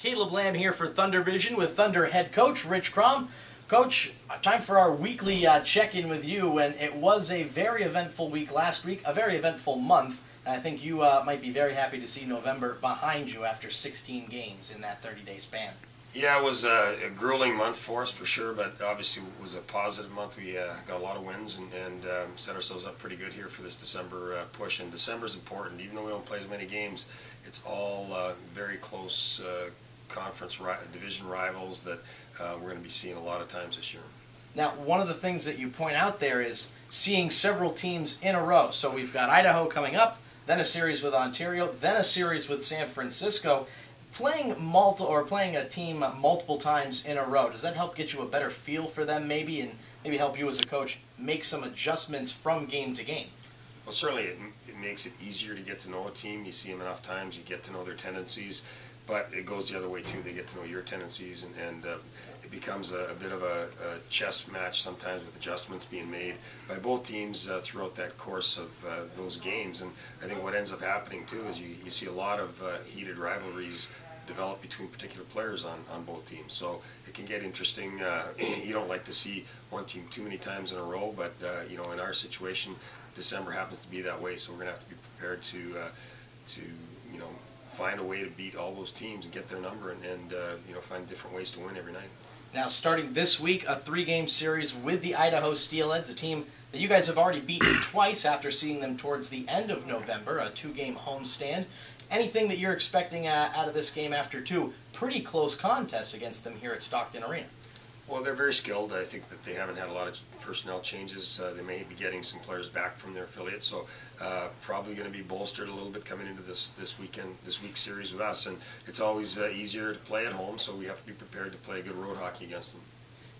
Caleb Lamb here for THUNDERVISION with Thunder Head Coach Rich Kromm. Coach, time for our weekly check-in with you, and it was a very eventful week last week, a very eventful month, and I think you might be very happy to see November behind you after 16 games in that 30-day span. Yeah, it was a grueling month for us for sure, but obviously it was a positive month. We got a lot of wins and set ourselves up pretty good here for this December push. And December's important, even though we don't play as many games. It's all very close conference division rivals that we're going to be seeing a lot of times this year. Now, one of the things that you point out there is seeing several teams in a row. So we've got Idaho coming up, then a series with Ontario, then a series with San Francisco. Playing a team multiple times in a row, does that help get you a better feel for them maybe, and maybe help you as a coach make some adjustments from game to game? Well, certainly it makes it easier to get to know a team. You see them enough times, you get to know their tendencies, but it goes the other way too. They get to know your tendencies, and it becomes a bit of a chess match sometimes with adjustments being made by both teams throughout that course of those games. And I think what ends up happening too is you see a lot of heated rivalries develop between particular players on both teams. So it can get interesting. You don't like to see one team too many times in a row, but you know, in our situation, December happens to be that way. So we're going to have to be prepared to you know, find a way to beat all those teams and get their number, and you know, find different ways to win every night. Now, starting this week, a 3-game series with the Idaho Steelheads, a team that you guys have already beaten twice after seeing them towards the end of November, a 2-game homestand. Anything that you're expecting out of this game after 2 pretty close contests against them here at Stockton Arena? Well, they're very skilled. I think that they haven't had a lot of personnel changes. They may be getting some players back from their affiliates, so probably going to be bolstered a little bit coming into this week's series with us. And it's always easier to play at home, so we have to be prepared to play good road hockey against them.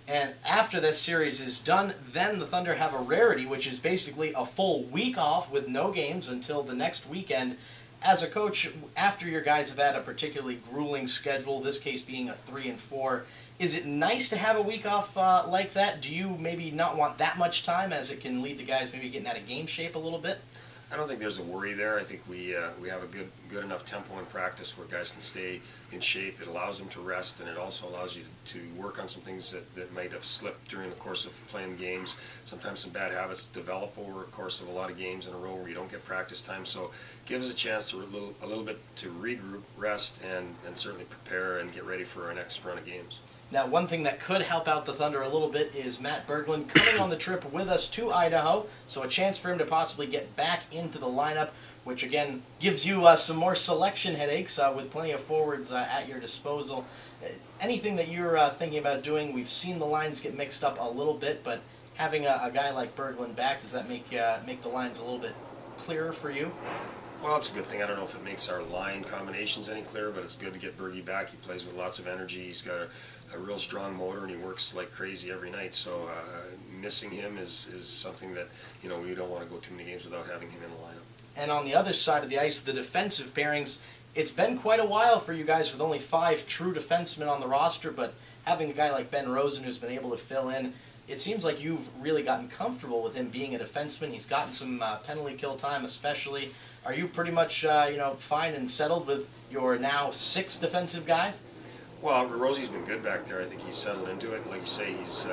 And after this series is done, then the Thunder have a rarity, which is basically a full week off with no games until the next weekend. As a coach, after your guys have had a particularly grueling schedule, this case being a 3-4, is it nice to have a week off like that? Do you maybe not want that much time, as it can lead to guys maybe getting out of game shape a little bit? I don't think there's a worry there. I think we have a good enough tempo in practice where guys can stay in shape. It allows them to rest, and it also allows you to work on some things that might have slipped during the course of playing games. Sometimes some bad habits develop over the course of a lot of games in a row where you don't get practice time. So it gives us a chance to a little bit to regroup, rest, and certainly prepare and get ready for our next run of games. Now, one thing that could help out the Thunder a little bit is Matt Berglund coming on the trip with us to Idaho, so a chance for him to possibly get back into the lineup, which again gives you some more selection headaches with plenty of forwards at your disposal. Anything that you're thinking about doing? We've seen the lines get mixed up a little bit, but having a guy like Berglund back, does that make the lines a little bit clearer for you? Well, it's a good thing. I don't know if it makes our line combinations any clearer, but it's good to get Bergie back. He plays with lots of energy. He's got a real strong motor, and he works like crazy every night. So missing him is something that, you know, we don't want to go too many games without having him in the lineup. And on the other side of the ice, the defensive pairings, it's been quite a while for you guys with only 5 true defensemen on the roster, but having a guy like Ben Rosen who's been able to fill in, it seems like you've really gotten comfortable with him being a defenseman. He's gotten some penalty kill time especially. Are you pretty much you know, fine and settled with your now 6 defensive guys? Well, Rosie's been good back there. I think he's settled into it. Like you say, he's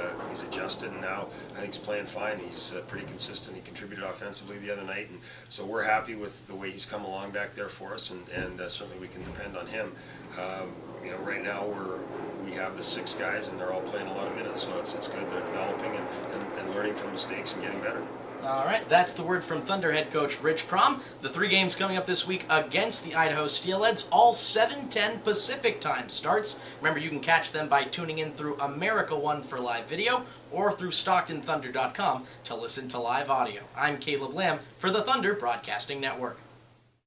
adjusted, and now I think he's playing fine. He's pretty consistent. He contributed offensively the other night, and so we're happy with the way he's come along back there for us, and certainly we can depend on him. You know, right now we have the 6 guys, and they're all playing a lot of minutes, so it's good. They're developing and learning from mistakes and getting better. All right, that's the word from Thunder Head Coach Rich Kromm. The 3 games coming up this week against the Idaho Steelheads, all 7:10 Pacific time starts. Remember, you can catch them by tuning in through America One for live video or through StocktonThunder.com to listen to live audio. I'm Caleb Lamb for the Thunder Broadcasting Network.